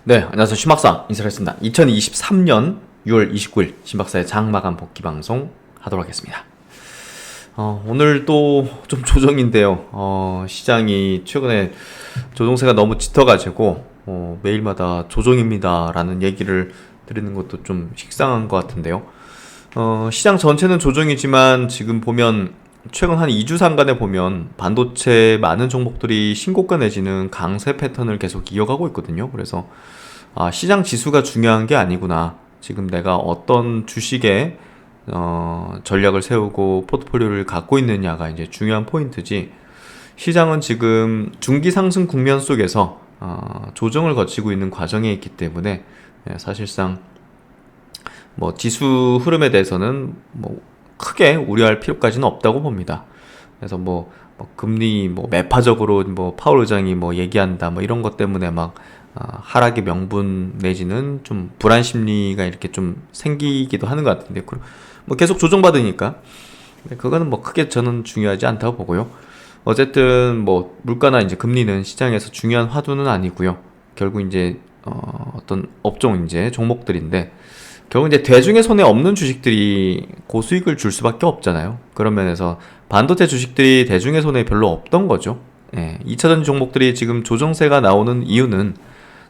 네, 안녕하세요. 신박사 인사를 했습니다. 2023년 6월 29일 신박사의 장마감 복귀 방송 하도록 하겠습니다. 오늘 또 좀 조정인데요. 시장이 최근에 조정세가 너무 짙어가지고 매일마다 조정입니다라는 얘기를 드리는 것도 좀 식상한 것 같은데요. 시장 전체는 조정이지만 지금 보면 최근 한 2주 상간에 보면 반도체 많은 종목들이 신고가 내지는 강세 패턴을 계속 이어가고 있거든요. 그래서 시장 지수가 중요한 게 아니구나. 지금 내가 어떤 주식에 전략을 세우고 포트폴리오를 갖고 있느냐가 이제 중요한 포인트지. 시장은 지금 중기 상승 국면 속에서 조정을 거치고 있는 과정에 있기 때문에 사실상 뭐 지수 흐름에 대해서는 뭐 크게 우려할 필요까지는 없다고 봅니다. 그래서 금리 매파적으로 파월 의장이 얘기한다 이런 것 때문에 하락의 명분 내지는 좀 불안 심리가 이렇게 좀 생기기도 하는 것 같은데 계속 조정받으니까 그거는 크게 저는 중요하지 않다고 보고요. 어쨌든 물가나 이제 금리는 시장에서 중요한 화두는 아니고요. 결국 이제 어떤 업종 이제 종목들인데 결국 이제 대중의 손에 없는 주식들이 고수익을 줄 수밖에 없잖아요. 그런 면에서 반도체 주식들이 대중의 손에 별로 없던 거죠. 2차전 종목들이 지금 조정세가 나오는 이유는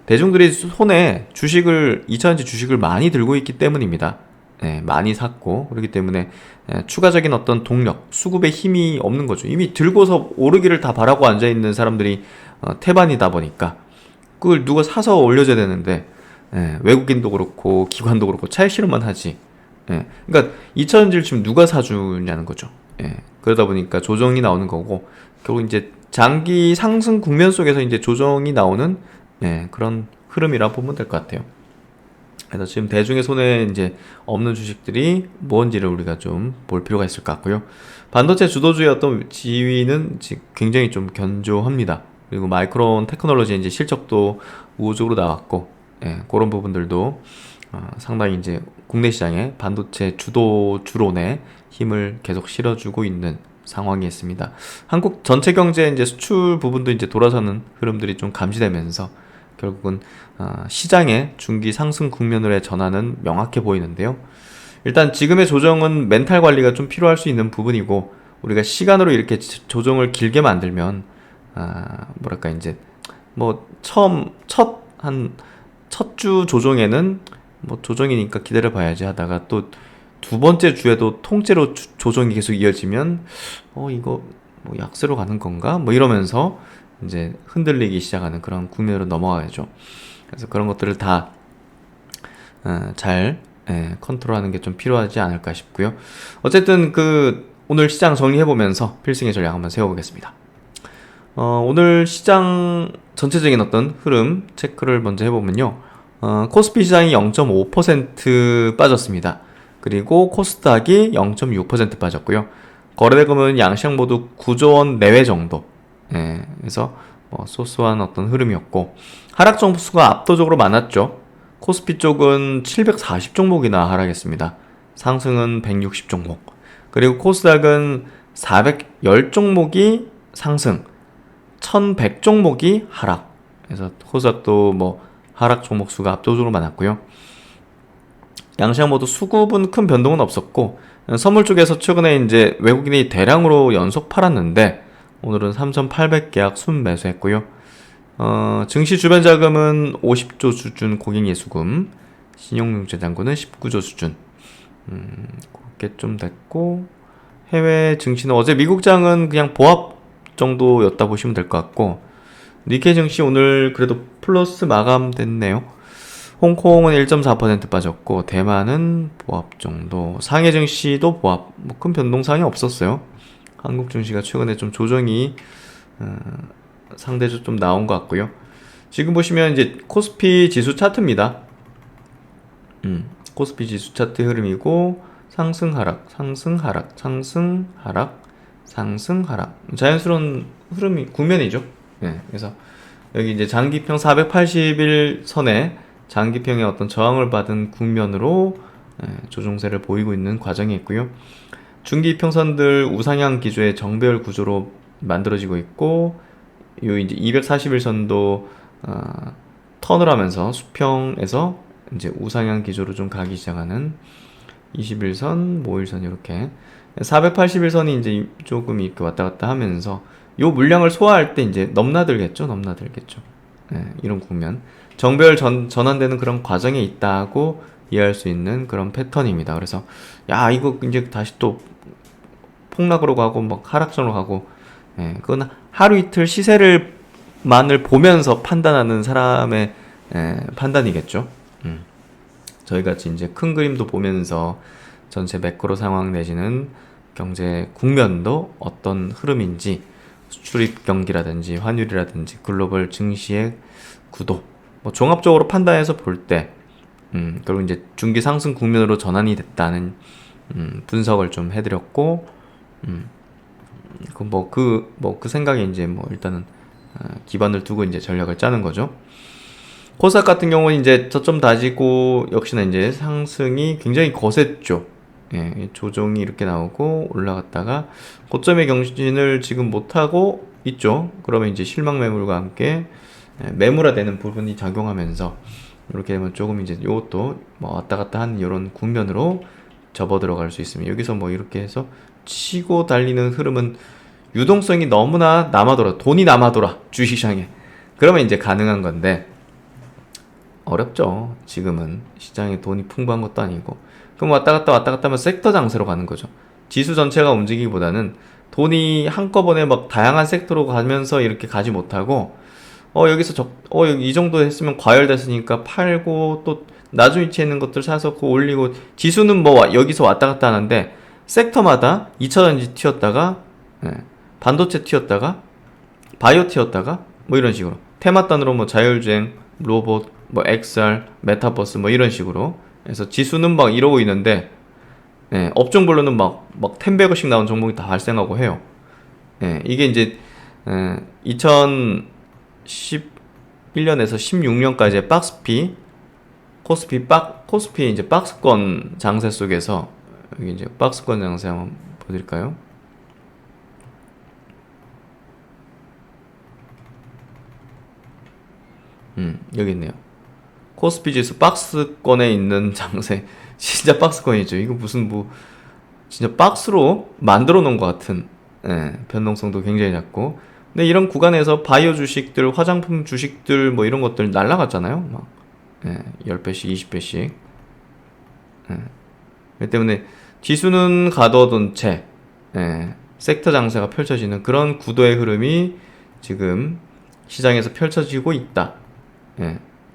대중들이 손에 2차전지 주식을 많이 들고 있기 때문입니다. 많이 샀고 그렇기 때문에 추가적인 어떤 동력, 수급의 힘이 없는 거죠. 이미 들고서 오르기를 다 바라고 앉아있는 사람들이 태반이다 보니까 그걸 누가 사서 올려줘야 되는데 외국인도 그렇고 기관도 그렇고 차익 실험만 하지. 그러니까 2차전지를 지금 누가 사주냐는 거죠. 그러다 보니까 조정이 나오는 거고 결국 이제 장기 상승 국면 속에서 이제 조정이 나오는 그런 흐름이라 보면 될 것 같아요. 그래서 지금 대중의 손에 이제 없는 주식들이 뭔지를 우리가 좀 볼 필요가 있을 것 같고요. 반도체 주도주의 어떤 지위는 지금 굉장히 좀 견조합니다. 그리고 마이크론 테크놀로지 이제 실적도 우호적으로 나왔고 그런 부분들도 상당히 이제 국내 시장에 반도체 주론에 힘을 계속 실어주고 있는 상황이 있습니다. 한국 전체 경제 이제 수출 부분도 이제 돌아서는 흐름들이 좀 감지되면서 결국은 시장의 중기 상승 국면으로의 전환은 명확해 보이는데요. 일단 지금의 조정은 멘탈 관리가 좀 필요할 수 있는 부분이고 우리가 시간으로 이렇게 조정을 길게 만들면 뭐랄까 이제 첫 주 조정에는 조정이니까 기다려 봐야지 하다가 또 두 번째 주에도 통째로 조정이 계속 이어지면 이거 약세로 가는 건가 이러면서 이제 흔들리기 시작하는 그런 국면으로 넘어가야죠. 그래서 그런 것들을 다 잘 컨트롤하는 게 좀 필요하지 않을까 싶고요. 어쨌든 오늘 시장 정리해보면서 필승의 전략 한번 세워보겠습니다. 오늘 시장 전체적인 어떤 흐름 체크를 먼저 해보면요. 코스피 시장이 0.5% 빠졌습니다. 그리고 코스닥이 0.6% 빠졌고요. 거래대금은 양시장 모두 9조 원 내외 정도. 그래서 소소한 어떤 흐름이었고 하락 종목수가 압도적으로 많았죠. 코스피 쪽은 740 종목이나 하락했습니다. 상승은 160 종목. 그리고 코스닥은 410 종목이 상승, 1100 종목이 하락. 그래서 코스닥도 하락 종목 수가 압도적으로 많았고요. 양시장 모두 수급은 큰 변동은 없었고 선물 쪽에서 최근에 이제 외국인이 대량으로 연속 팔았는데 오늘은 3,800계약 순매수했고요. 증시 주변 자금은 50조 수준 고객 예수금, 신용융자 잔고는 19조 수준. 그렇게 좀 됐고 해외 증시는 어제 미국장은 그냥 보합 정도였다 보시면 될 것 같고 니케이 증시 오늘 그래도 플러스 마감됐네요. 홍콩은 1.4% 빠졌고 대만은 보합 정도, 상해 증시도 보합, 큰 변동사항이 없었어요. 한국 증시가 최근에 좀 조정이 상대적으로 좀 나온 것 같고요. 지금 보시면 이제 코스피 지수 차트입니다. 코스피 지수 차트 흐름이고 상승 하락, 상승 하락, 상승 하락, 상승 하락, 자연스러운 흐름이 국면이죠. 그래서 여기 이제 장기평 480일 선에 장기평의 어떤 저항을 받은 국면으로 조정세를 보이고 있는 과정이 있고요. 중기평선들 우상향 기조의 정배열 구조로 만들어지고 있고 요 이제 241선도 턴을 하면서 수평에서 이제 우상향 기조로 좀 가기 시작하는 21선, 5일선 이렇게 481선이 이제 조금 이렇게 왔다 갔다 하면서 요 물량을 소화할 때 이제 넘나들겠죠. 이런 국면. 정배열 전환되는 그런 과정에 있다고 이해할 수 있는 그런 패턴입니다. 그래서 야 이거 이제 다시 또 폭락으로 가고 막 하락선으로 가고, 그건 하루 이틀 시세를만을 보면서 판단하는 사람의 판단이겠죠. 저희같이 이제 큰 그림도 보면서 전체 매크로 상황 내지는 경제 국면도 어떤 흐름인지, 수출입 경기라든지 환율이라든지 글로벌 증시의 구도, 뭐 종합적으로 판단해서 볼 때, 그리고 이제 중기 상승 국면으로 전환이 됐다는 분석을 좀 해드렸고, 그 생각에 이제 뭐 일단은 기반을 두고 이제 전략을 짜는 거죠. 코스닥 같은 경우는 이제 저점 다지고 역시나 이제 상승이 굉장히 거셌죠. 조정이 이렇게 나오고 올라갔다가 고점의 경신을 지금 못하고 있죠. 그러면 이제 실망 매물과 함께 매물화되는 부분이 작용하면서 이렇게 되면 조금 이제 이것도 뭐 왔다 갔다 하는 이런 국면으로 접어 들어갈 수 있습니다. 여기서 뭐 이렇게 해서 치고 달리는 흐름은 유동성이 너무나 남아돌아, 돈이 남아돌아 주식시장에, 그러면 이제 가능한 건데 어렵죠. 지금은 시장에 돈이 풍부한 것도 아니고. 그럼 왔다 갔다 하면 섹터 장세로 가는 거죠. 지수 전체가 움직이기보다는 돈이 한꺼번에 막 다양한 섹터로 가면서 이렇게 가지 못하고, 여기서 여기 이 정도 했으면 과열됐으니까 팔고, 또 낮은 위치에 있는 것들 사서 그거 올리고, 지수는 뭐 여기서 왔다 갔다 하는데 섹터마다 2차전지 튀었다가, 반도체 튀었다가, 바이오 튀었다가, 뭐 이런 식으로 테마단으로 뭐 자율주행, 로봇, 뭐 XR, 메타버스 뭐 이런 식으로 해서 지수는 막 이러고 있는데, 업종별로는 막 10배씩 나온 종목이 다 발생하고 해요. 이게 이제 2011년에서 16년까지의 코스피 이제 박스권 장세 속에서, 여기 이제 박스권 장세 한번 보여드릴까요? 여기 있네요. 코스피 지수 박스권에 있는 장세. 진짜 박스권이죠. 이거 무슨 진짜 박스로 만들어 놓은 것 같은, 변동성도 굉장히 작고. 근데 이런 구간에서 바이오 주식들, 화장품 주식들 뭐 이런 것들 날라갔잖아요. 막 10배씩 20배씩. 그렇기 때문에 지수는 가둬둔 채 섹터 장세가 펼쳐지는 그런 구도의 흐름이 지금 시장에서 펼쳐지고 있다.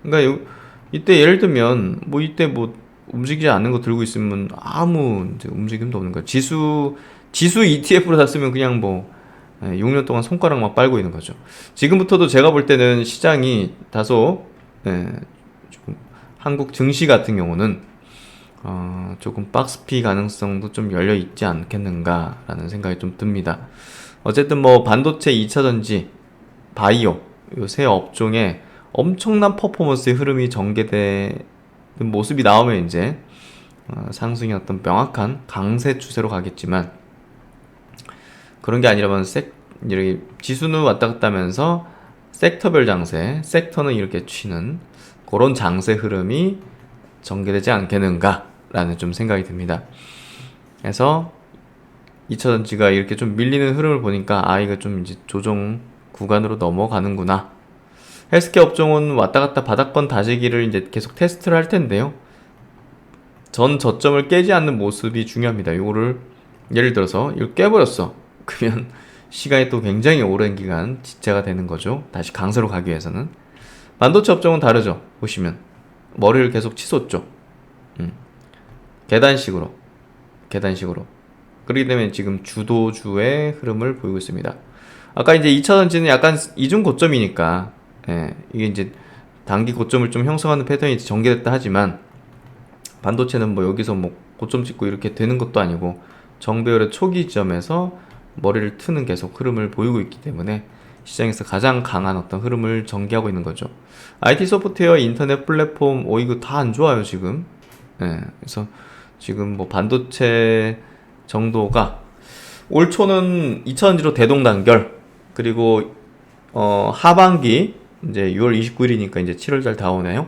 그러니까 이때 예를 들면 이때 움직이지 않는 거 들고 있으면 아무 이제 움직임도 없는 거야. 지수 ETF로 샀으면 그냥 6년 동안 손가락만 빨고 있는 거죠. 지금부터도 제가 볼 때는 시장이 다소 조금 한국 증시 같은 경우는 조금 박스피 가능성도 좀 열려 있지 않겠는가라는 생각이 좀 듭니다. 어쨌든 반도체 2차전지, 바이오 요 세 업종에 엄청난 퍼포먼스의 흐름이 전개되는 모습이 나오면 이제 상승의 어떤 명확한 강세 추세로 가겠지만, 그런 게 아니라면 이렇게 지수는 왔다 갔다 하면서 섹터별 장세, 섹터는 이렇게 치는 그런 장세 흐름이 전개되지 않겠는가라는 좀 생각이 듭니다. 그래서 2차전지가 이렇게 좀 밀리는 흐름을 보니까 이거 좀 이제 조정 구간으로 넘어가는구나. 헬스케어 업종은 왔다 갔다 바닥권 다지기를 이제 계속 테스트를 할 텐데요. 전 저점을 깨지 않는 모습이 중요합니다. 요거를 예를 들어서 이걸 깨버렸어. 그러면 시간이 또 굉장히 오랜 기간 지체가 되는 거죠. 다시 강세로 가기 위해서는. 반도체 업종은 다르죠. 보시면 머리를 계속 치솟죠. 계단식으로. 그렇기 때문에 지금 주도주의 흐름을 보이고 있습니다. 아까 이제 2차전지는 약간 이중 고점이니까, 이게 이제 단기 고점을 좀 형성하는 패턴이 전개됐다 하지만, 반도체는 여기서 고점 찍고 이렇게 되는 것도 아니고 정배열의 초기 지점에서 머리를 트는 계속 흐름을 보이고 있기 때문에 시장에서 가장 강한 어떤 흐름을 전개하고 있는 거죠. IT 소프트웨어, 인터넷 플랫폼, 이거 다 안 좋아요 지금. 그래서 지금 반도체 정도가 올 초는 2차전지로 대동단결, 그리고 하반기 이제 6월 29일이니까 이제 7월달 다 오네요.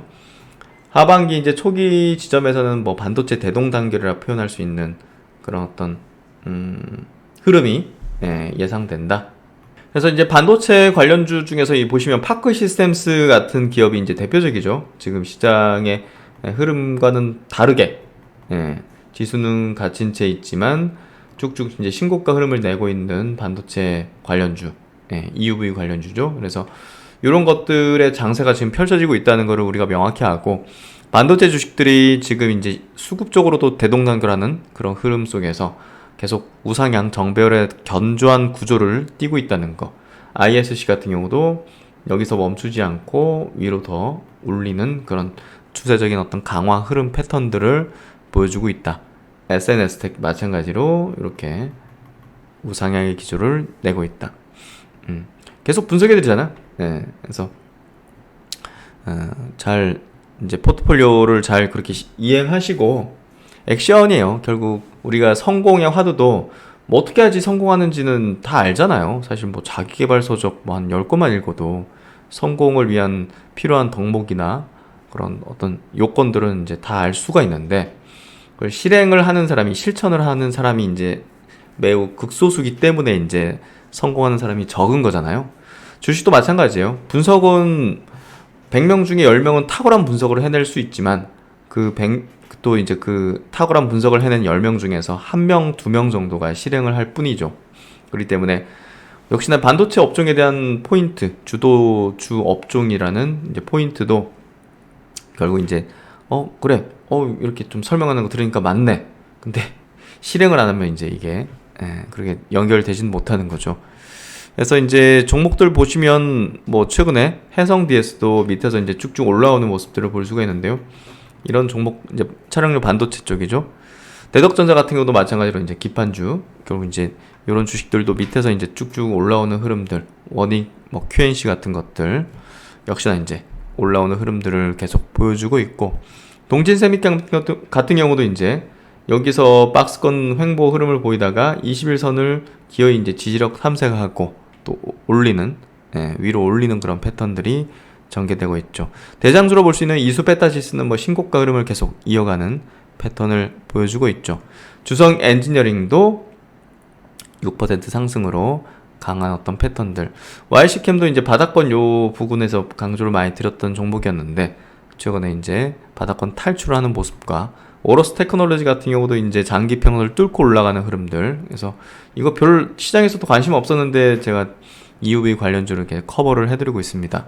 하반기 이제 초기 지점에서는 뭐 반도체 대동단결이라 표현할 수 있는 그런 어떤 흐름이 예상된다. 그래서 이제 반도체 관련주 중에서 이 보시면 파크 시스템스 같은 기업이 이제 대표적이죠. 지금 시장의 흐름과는 다르게 지수는 갇힌 채 있지만 쭉쭉 이제 신고가 흐름을 내고 있는 반도체 관련주, EUV 관련주죠. 그래서 이런 것들의 장세가 지금 펼쳐지고 있다는 것을 우리가 명확히 알고, 반도체 주식들이 지금 이제 수급적으로도 대동단결하는 그런 흐름 속에서 계속 우상향 정배열의 견조한 구조를 띠고 있다는 거. ISC 같은 경우도 여기서 멈추지 않고 위로 더 올리는 그런 추세적인 어떤 강화 흐름 패턴들을 보여주고 있다. SNS텍 마찬가지로 이렇게 우상향의 기조를 내고 있다. 계속 분석해드리잖아. 그래서 잘 이제 포트폴리오를 잘 그렇게 이행하시고, 액션이에요. 결국 우리가 성공의 화두도 뭐 어떻게 해야지 성공하는지는 다 알잖아요. 사실 뭐 자기계발서적 뭐 한 10권만 읽어도 성공을 위한 필요한 덕목이나 그런 어떤 요건들은 이제 다 알 수가 있는데, 그걸 실행을 하는 사람이, 실천을 하는 사람이 이제 매우 극소수기 때문에 이제 성공하는 사람이 적은 거잖아요. 주식도 마찬가지예요. 분석은 100명 중에 10명은 탁월한 분석을 해낼 수 있지만, 또 이제 그 탁월한 분석을 해낸 10명 중에서 1명, 2명 정도가 실행을 할 뿐이죠. 그렇기 때문에 역시나 반도체 업종에 대한 포인트, 주 업종이라는 이제 포인트도 결국 이제 그래, 이렇게 좀 설명하는 거 들으니까 맞네. 근데 실행을 안 하면 이제 이게 그렇게 연결되진 못하는 거죠. 그래서 이제 종목들 보시면 뭐 최근에 해성 DS도 밑에서 이제 쭉쭉 올라오는 모습들을 볼 수가 있는데요. 이런 종목, 이제 차량용 반도체 쪽이죠. 대덕전자 같은 경우도 마찬가지로 이제 기판주, 결국 이제 이런 주식들도 밑에서 이제 쭉쭉 올라오는 흐름들, 원익, 뭐 QNC 같은 것들 역시나 이제 올라오는 흐름들을 계속 보여주고 있고, 동진세미캠 같은 경우도 이제 여기서 박스권 횡보 흐름을 보이다가 21선을 기어이 이제 지지력 탐색하고 또 올리는, 위로 올리는 그런 패턴들이 전개되고 있죠. 대장주로 볼 수 있는 이수 베타시스는 뭐 신고가 흐름을 계속 이어가는 패턴을 보여주고 있죠. 주성 엔지니어링도 6% 상승으로 강한 어떤 패턴들. YC캠도 이제 바닥권 요 부근에서 강조를 많이 드렸던 종목이었는데, 최근에 이제 바닥권 탈출하는 모습과 오로스 테크놀로지 같은 경우도 이제 장기 평선을 뚫고 올라가는 흐름들. 그래서 이거 별 시장에서도 관심 없었는데 제가 EUV 관련주를 이렇게 커버를 해드리고 있습니다.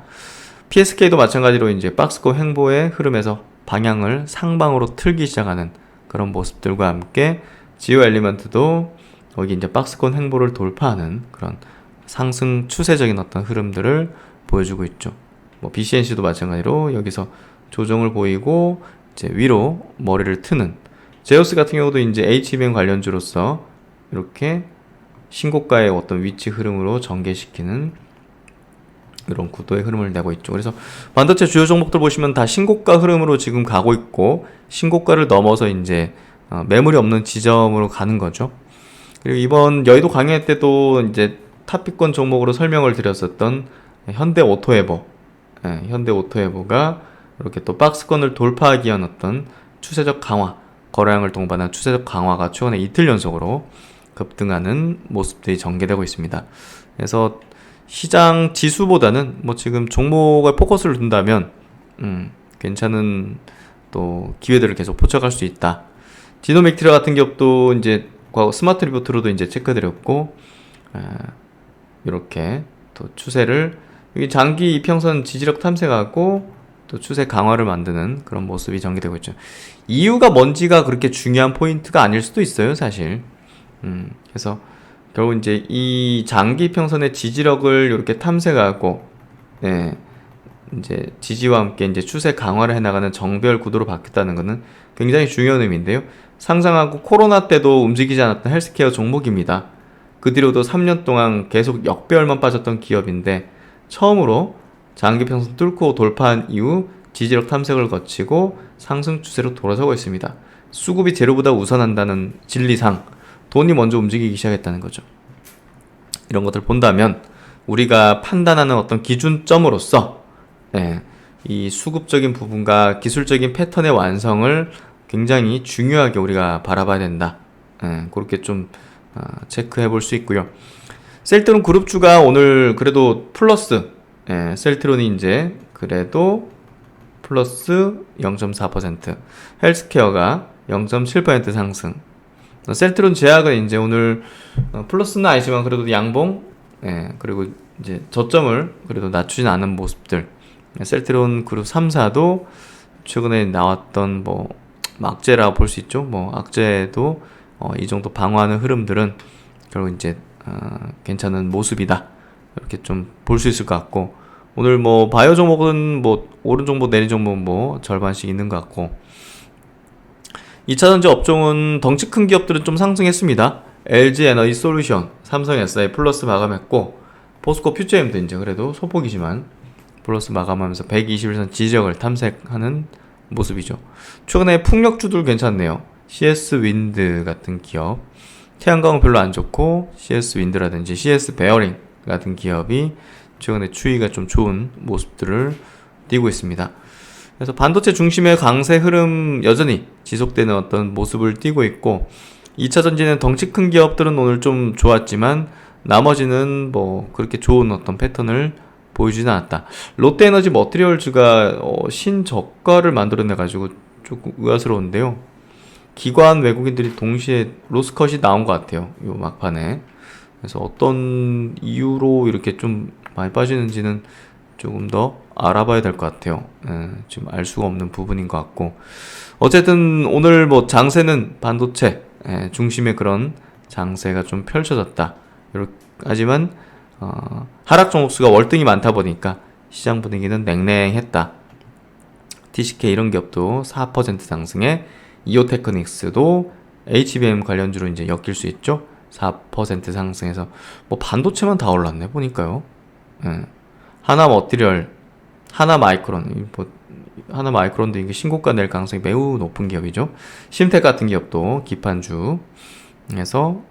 PSK도 마찬가지로 이제 박스권 횡보의 흐름에서 방향을 상방으로 틀기 시작하는 그런 모습들과 함께 지오 엘리먼트도 여기 이제 박스권 횡보를 돌파하는 그런 상승 추세적인 어떤 흐름들을 보여주고 있죠. 뭐 BCNC도 마찬가지로 여기서 조정을 보이고 이제 위로 머리를 트는, 제우스 같은 경우도 이제 HBM 관련주로서 이렇게 신고가의 어떤 위치 흐름으로 전개시키는 이런 구도의 흐름을 내고 있죠. 그래서 반도체 주요 종목들 보시면 다 신고가 흐름으로 지금 가고 있고, 신고가를 넘어서 이제 매물이 없는 지점으로 가는 거죠. 그리고 이번 여의도 강연 때도 이제 탑비권 종목으로 설명을 드렸었던 현대오토에버, 현대오토에버가 이렇게 또 박스권을 돌파하기 위한 어떤 추세적 강화, 거래량을 동반한 추세적 강화가 최근에 이틀 연속으로 급등하는 모습들이 전개되고 있습니다. 그래서 시장 지수보다는 뭐 지금 종목에 포커스를 둔다면 괜찮은 또 기회들을 계속 포착할 수 있다. 디노맥트리아 같은 기업도 이제 과거 스마트 리포트로도 이제 체크드렸고, 이렇게 또 추세를 여기 장기 이평선 지지력 탐색하고 또 추세 강화를 만드는 그런 모습이 전개되고 있죠. 이유가 뭔지가 그렇게 중요한 포인트가 아닐 수도 있어요, 사실. 그래서 결국 이제 이 장기 평선의 지지력을 이렇게 탐색하고, 이제 지지와 함께 이제 추세 강화를 해나가는 정배열 구도로 바뀌었다는 것은 굉장히 중요한 의미인데요. 상장하고 코로나 때도 움직이지 않았던 헬스케어 종목입니다. 그 뒤로도 3년 동안 계속 역배열만 빠졌던 기업인데, 처음으로 장기 평선 뚫고 돌파한 이후 지지력 탐색을 거치고 상승 추세로 돌아서고 있습니다. 수급이 재료보다 우선한다는 진리상 돈이 먼저 움직이기 시작했다는 거죠. 이런 것들 본다면 우리가 판단하는 어떤 기준점으로서 예, 이 수급적인 부분과 기술적인 패턴의 완성을 굉장히 중요하게 우리가 바라봐야 된다. 예, 그렇게 좀 체크해 볼 수 있고요. 셀트론 그룹주가 오늘 그래도 플러스, 예, 셀트론이 이제 그래도 플러스 0.4%, 헬스케어가 0.7% 상승. 셀트론 제약은 이제 오늘 플러스는 아니지만 그래도 양봉, 예, 그리고 이제 저점을 그래도 낮추진 않은 모습들. 셀트론 그룹 3사도 최근에 나왔던 뭐 악재라 볼 수 있죠. 뭐 악재도 이 정도 방어하는 흐름들은 결국 이제 괜찮은 모습이다. 이렇게 좀 볼 수 있을 것 같고, 오늘 뭐 바이오 종목은 뭐 오른 종목 내린 종목 뭐 절반씩 있는 것 같고, 2차전지 업종은 덩치 큰 기업들은 좀 상승했습니다. LG 에너지 솔루션, 삼성 SI 플러스 마감했고, 포스코 퓨처엠도 이제 그래도 소폭이지만 플러스 마감하면서 121선 지지역을 탐색하는 모습이죠. 최근에 풍력주들 괜찮네요. CS 윈드 같은 기업, 태양광은 별로 안 좋고 CS 윈드라든지 CS 베어링 같은 기업이 최근에 추이가 좀 좋은 모습들을 띄고 있습니다. 그래서 반도체 중심의 강세 흐름 여전히 지속되는 어떤 모습을 띄고 있고, 2차 전지는 덩치 큰 기업들은 오늘 좀 좋았지만 나머지는 뭐 그렇게 좋은 어떤 패턴을 보여주진 않았다. 롯데에너지 머티리얼즈가 신저가를 만들어내가지고 조금 의아스러운데요. 기관 외국인들이 동시에 로스컷이 나온 것 같아요. 요 막판에. 그래서 어떤 이유로 이렇게 좀 많이 빠지는지는 조금 더 알아봐야 될 것 같아요. 지금 알 수가 없는 부분인 것 같고, 어쨌든 오늘 뭐 장세는 반도체 중심의 그런 장세가 좀 펼쳐졌다. 하지만 하락 종목수가 월등히 많다 보니까 시장 분위기는 냉랭했다. TCK 이런 기업도 4% 상승에 이오테크닉스도 HBM 관련주로 이제 엮일 수 있죠. 4% 상승해서 뭐 반도체만 다 올랐네 보니까요. 하나 머티리얼, 하나 마이크론, 뭐 하나 마이크론도 이게 신고가 낼 가능성이 매우 높은 기업이죠. 심텍 같은 기업도 기판주 해서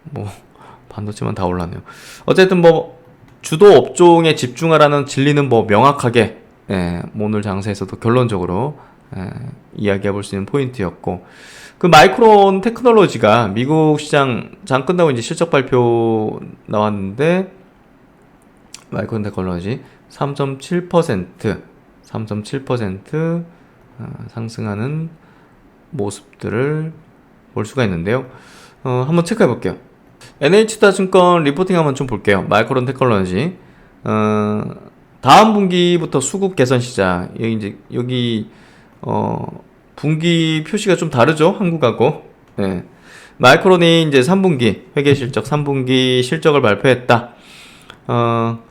뭐 반도체만 다 올랐네요. 어쨌든 뭐 주도 업종에 집중하라는 진리는 뭐 명확하게 뭐 오늘 장세에서도 결론적으로 이야기해 볼 수 있는 포인트였고, 그 마이크론 테크놀로지가 미국 시장 장 끝나고 이제 실적 발표 나왔는데, 마이크론 테크놀로지 3.7% 상승하는 모습들을 볼 수가 있는데요. 한번 체크해 볼게요. NH투자증권 리포팅 한번 좀 볼게요. 마이크론 테크놀로지 다음 분기부터 수급 개선 시작. 여기 분기 표시가 좀 다르죠, 한국하고. 마이크론이 이제 3분기 회계 실적 3분기 실적을 발표했다.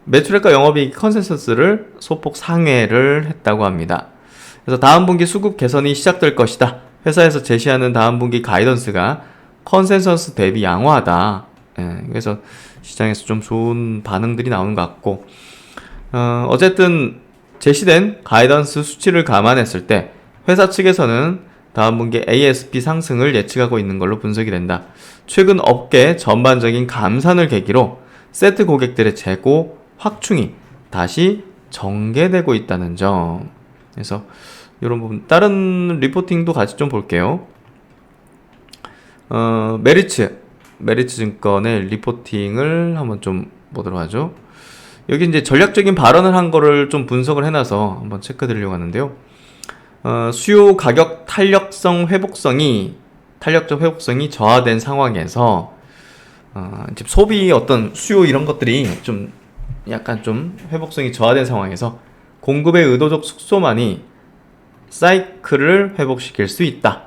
매출액과 영업이익 컨센서스를 소폭 상회를 했다고 합니다. 그래서 다음 분기 수급 개선이 시작될 것이다. 회사에서 제시하는 다음 분기 가이던스가 컨센서스 대비 양호하다. 그래서 시장에서 좀 좋은 반응들이 나오는 것 같고, 어쨌든 제시된 가이던스 수치를 감안했을 때 회사 측에서는 다음 분기 ASP 상승을 예측하고 있는 걸로 분석이 된다. 최근 업계 전반적인 감산을 계기로 세트 고객들의 재고 확충이 다시 전개되고 있다는 점. 그래서 이런 부분, 다른 리포팅도 같이 좀 볼게요. 메리츠 증권의 리포팅을 한번 좀 보도록 하죠. 여기 이제 전략적인 발언을 한 거를 좀 분석을 해놔서 한번 체크 드리려고 하는데요. 수요 가격 탄력적 회복성이 저하된 상황에서 이제 소비 어떤 수요 이런 것들이 좀 약간 좀 회복성이 저하된 상황에서 공급의 의도적 축소만이 사이클을 회복시킬 수 있다.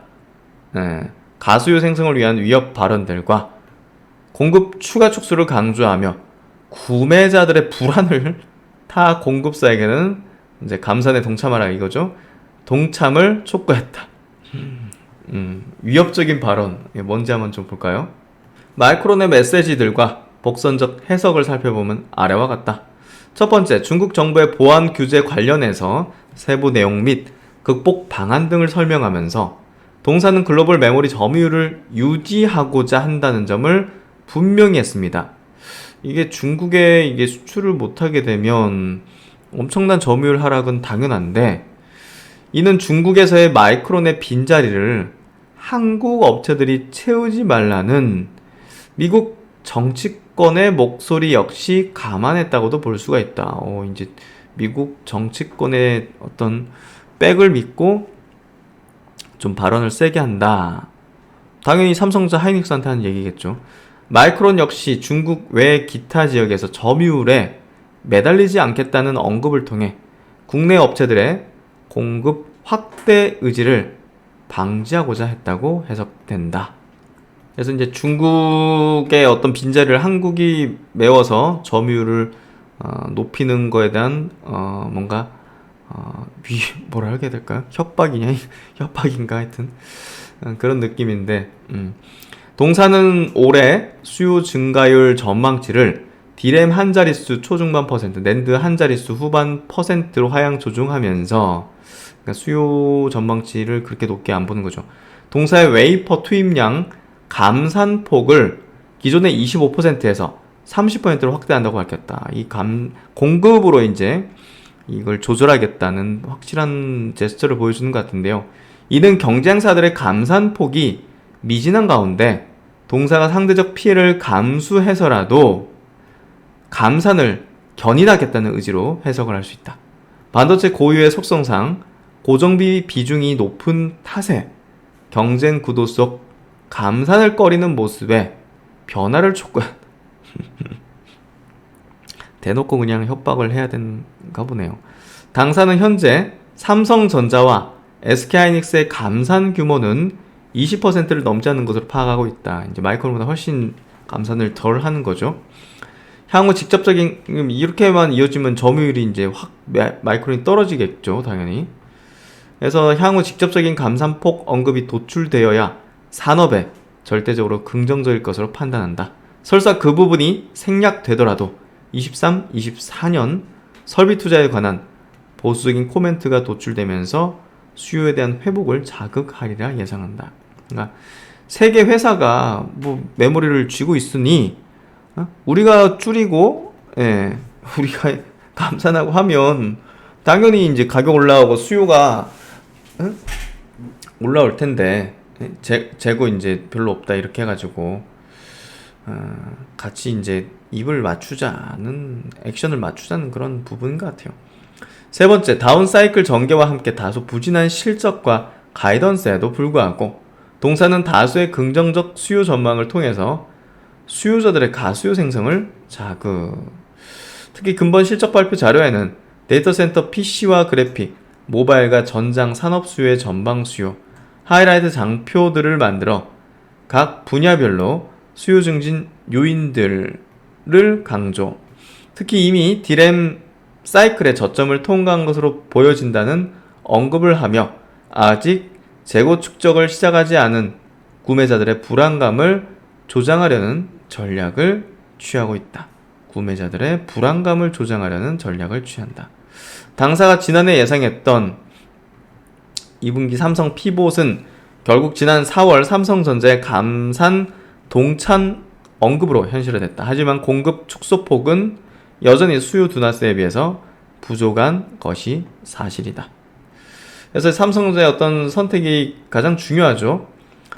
가수요 생성을 위한 위협 발언들과 공급 추가 축소를 강조하며 구매자들의 불안을 타 공급사에게는 이제 감산에 동참하라 이거죠. 동참을 촉구했다. 위협적인 발언 뭔지 한번 좀 볼까요? 마이크론의 메시지들과 복선적 해석을 살펴보면 아래와 같다. 첫 번째, 중국 정부의 보안 규제 관련해서 세부 내용 및 극복 방안 등을 설명하면서 동사는 글로벌 메모리 점유율을 유지하고자 한다는 점을 분명히 했습니다. 이게 중국에 이게 수출을 못하게 되면 엄청난 점유율 하락은 당연한데, 이는 중국에서의 마이크론의 빈자리를 한국 업체들이 채우지 말라는 미국 정치권의 목소리 역시 감안했다고도 볼 수가 있다. 이제 미국 정치권의 어떤 백을 믿고 좀 발언을 세게 한다. 당연히 삼성전자 하이닉스한테 하는 얘기겠죠. 마이크론 역시 중국 외 기타 지역에서 점유율에 매달리지 않겠다는 언급을 통해 국내 업체들의 공급 확대 의지를 방지하고자 했다고 해석된다. 그래서 이제 중국의 어떤 빈자리를 한국이 메워서 점유율을 높이는 거에 대한 뭔가 뭐라 해야 될까요? 협박이냐? 협박인가? 하여튼 그런 느낌인데, 동사는 올해 수요 증가율 전망치를 디램 한 자릿수 초중반 퍼센트, 낸드 한 자릿수 후반 퍼센트로 하향 조정하면서, 그러니까 수요 전망치를 그렇게 높게 안 보는 거죠. 동사의 웨이퍼 투입량 감산폭을 기존의 25%에서 30%로 확대한다고 밝혔다. 공급으로 이제 이걸 조절하겠다는 확실한 제스처를 보여주는 것 같은데요. 이는 경쟁사들의 감산폭이 미진한 가운데 동사가 상대적 피해를 감수해서라도 감산을 견인하겠다는 의지로 해석을 할 수 있다. 반도체 고유의 속성상 고정비 비중이 높은 탓에 경쟁 구도 속 감산을 꺼리는 모습에 변화를 촉구한 대놓고 그냥 협박을 해야 되는가 보네요. 당사는 현재 삼성전자와 SK하이닉스의 감산 규모는 20%를 넘지 않는 것으로 파악하고 있다. 이제 마이크론보다 훨씬 감산을 덜 하는 거죠. 향후 직접적인, 이렇게만 이어지면 점유율이 이제 확 마이크론이 떨어지겠죠, 당연히. 그래서 향후 직접적인 감산폭 언급이 도출되어야 산업에 절대적으로 긍정적일 것으로 판단한다. 설사 그 부분이 생략되더라도 23, 24년 설비 투자에 관한 보수적인 코멘트가 도출되면서 수요에 대한 회복을 자극하리라 예상한다. 그러니까 세계 회사가 뭐 메모리를 쥐고 있으니 우리가 줄이고 우리가 감산하고 하면 당연히 이제 가격 올라오고 수요가 올라올 텐데 재고 이제 별로 없다 이렇게 해가지고 같이 이제 입을 맞추자는 액션을 맞추자는 그런 부분인 것 같아요. 세 번째, 다운 사이클 전개와 함께 다소 부진한 실적과 가이던스에도 불구하고 동사는 다수의 긍정적 수요 전망을 통해서 수요자들의 가수요 생성을 자극. 특히 근본 실적 발표 자료에는 데이터 센터 PC와 그래픽, 모바일과 전장 산업 수요의 전방 수요, 하이라이트 장표들을 만들어 각 분야별로 수요 증진 요인들을 강조. 특히 이미 디램 사이클의 저점을 통과한 것으로 보여진다는 언급을 하며 아직 재고 축적을 시작하지 않은 구매자들의 불안감을 조장하려는 전략을 취하고 있다. 구매자들의 불안감을 조장하려는 전략을 취한다. 당사가 지난해 예상했던 2분기 삼성 피봇은 결국 지난 4월 삼성전자의 감산 동찬 언급으로 현실화됐다. 하지만 공급 축소폭은 여전히 수요 둔화세에 비해서 부족한 것이 사실이다. 그래서 삼성전자의 어떤 선택이 가장 중요하죠.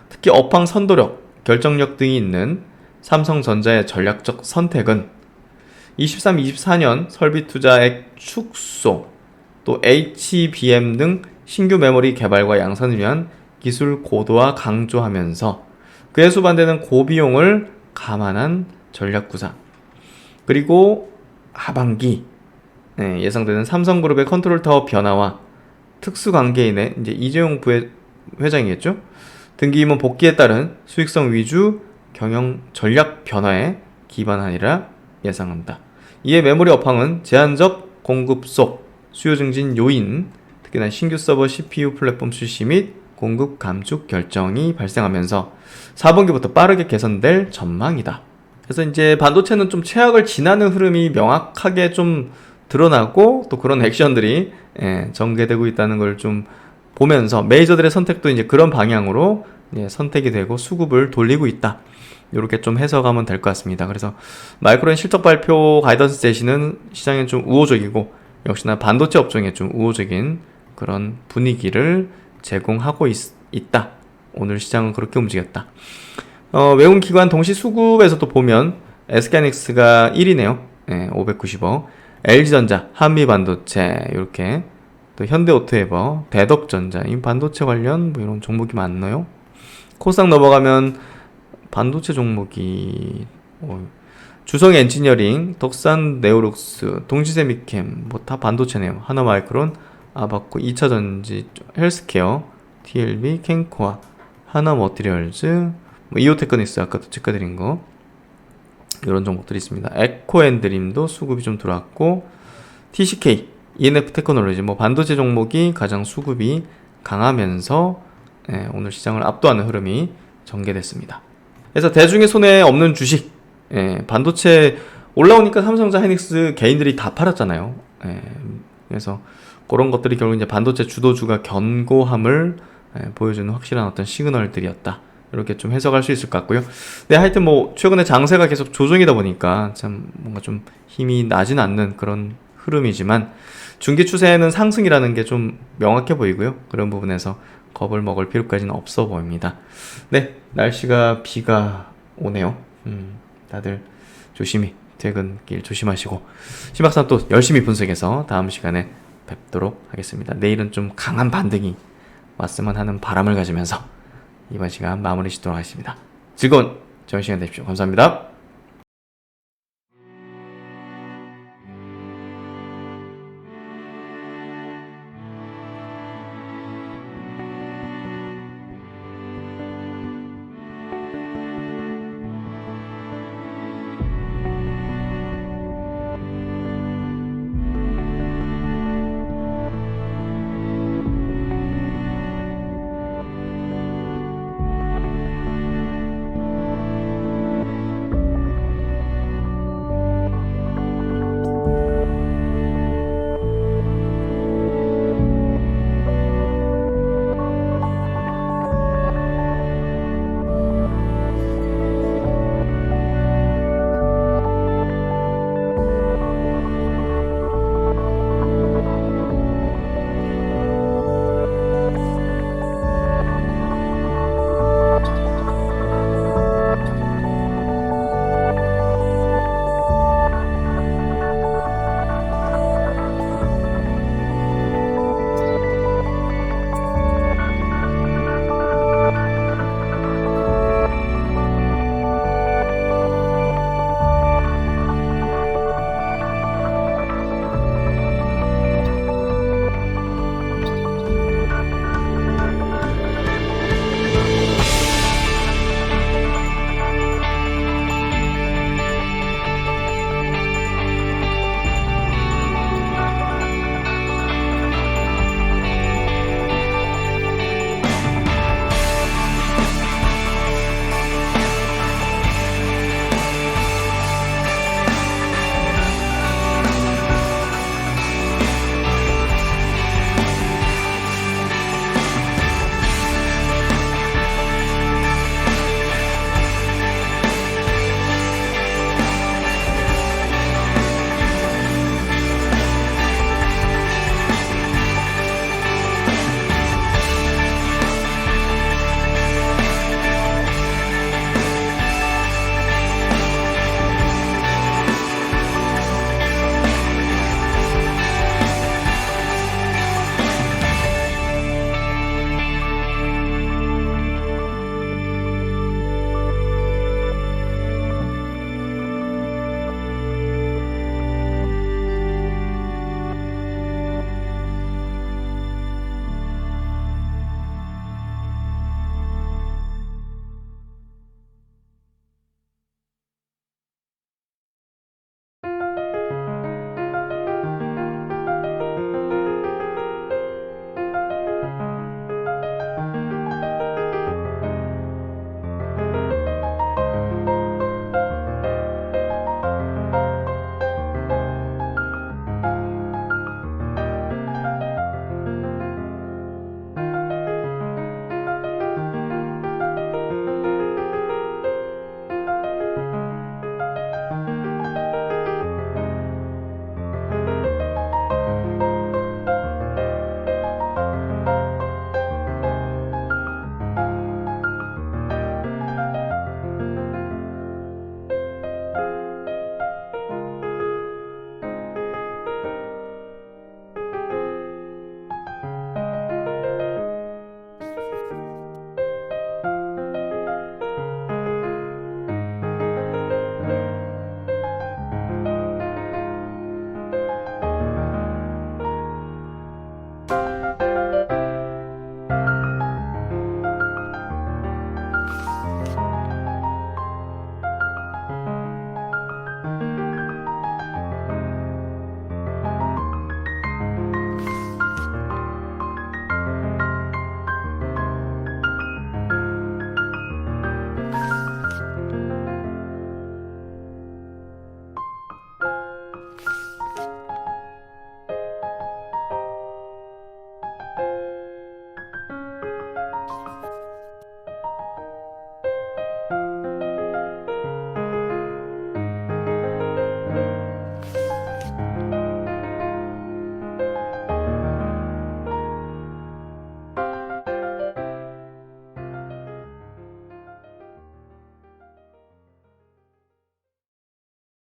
특히 업황 선도력, 결정력 등이 있는 삼성전자의 전략적 선택은 23, 24년 설비 투자액 축소, 또 HBM 등 신규 메모리 개발과 양산을 위한 기술 고도화 강조하면서 그에 수반되는 고비용을 감안한 전략 구상, 그리고 하반기 예상되는 삼성그룹의 컨트롤 타워 변화와 특수관계인의 이제 이재용 부회장이겠죠? 등기 임원 복귀에 따른 수익성 위주 경영 전략 변화에 기반하리라 예상한다. 이에 메모리 업황은 제한적 공급 속 수요 증진 요인, 특히나 신규 서버 CPU 플랫폼 출시 및 공급 감축 결정이 발생하면서 4분기부터 빠르게 개선될 전망이다. 그래서 이제 반도체는 좀 최악을 지나는 흐름이 명확하게 좀 드러나고 또 그런 액션들이 전개되고 있다는 걸 좀 보면서 메이저들의 선택도 이제 그런 방향으로 선택이 되고 수급을 돌리고 있다. 이렇게 좀 해석하면 될 것 같습니다. 그래서 마이크론 실적 발표 가이던스 제시는 시장엔 좀 우호적이고 역시나 반도체 업종에 좀 우호적인 그런 분위기를 제공하고 있다. 오늘 시장은 그렇게 움직였다. 외국 기관 동시 수급에서도 보면 SK하이닉스가 1위네요. 590억. LG전자, 한미반도체 이렇게 또 현대오토에버, 대덕전자 이 반도체 관련 뭐 이런 종목이 많나요? 코스닥 넘어가면 반도체 종목이 주성 엔지니어링, 덕산 네오룩스, 동시세미캠 뭐 다 반도체네요. 하나마이크론, 아바코, 2차전지, 헬스케어, TLB, 캔코아, 하나머티리얼즈, 뭐 이오테크닉스 아까도 체크드린 거 이런 종목들이 있습니다. 에코앤드림도 수급이 좀 들어왔고 TCK, ENF 테크놀로지 뭐 반도체 종목이 가장 수급이 강하면서 오늘 시장을 압도하는 흐름이 전개됐습니다. 그래서 대중의 손에 없는 주식 반도체 올라오니까 삼성전자 하이닉스 개인들이 다 팔았잖아요. 그래서 그런 것들이 결국 이제 반도체 주도주가 견고함을 보여주는 확실한 어떤 시그널들이었다. 이렇게 좀 해석할 수 있을 것 같고요. 네, 하여튼 뭐 최근에 장세가 계속 조정이다 보니까 참 뭔가 좀 힘이 나진 않는 그런 흐름이지만 중기 추세는 상승이라는 게 좀 명확해 보이고요. 그런 부분에서 겁을 먹을 필요까지는 없어 보입니다. 네, 날씨가 비가 오네요. 다들 조심히 퇴근길 조심하시고 신박사는 또 열심히 분석해서 다음 시간에 뵙도록 하겠습니다. 내일은 좀 강한 반등이 왔으면 하는 바람을 가지면서 이번 시간 마무리 짓도록 하겠습니다. 즐거운 저녁 시간 되십시오. 감사합니다.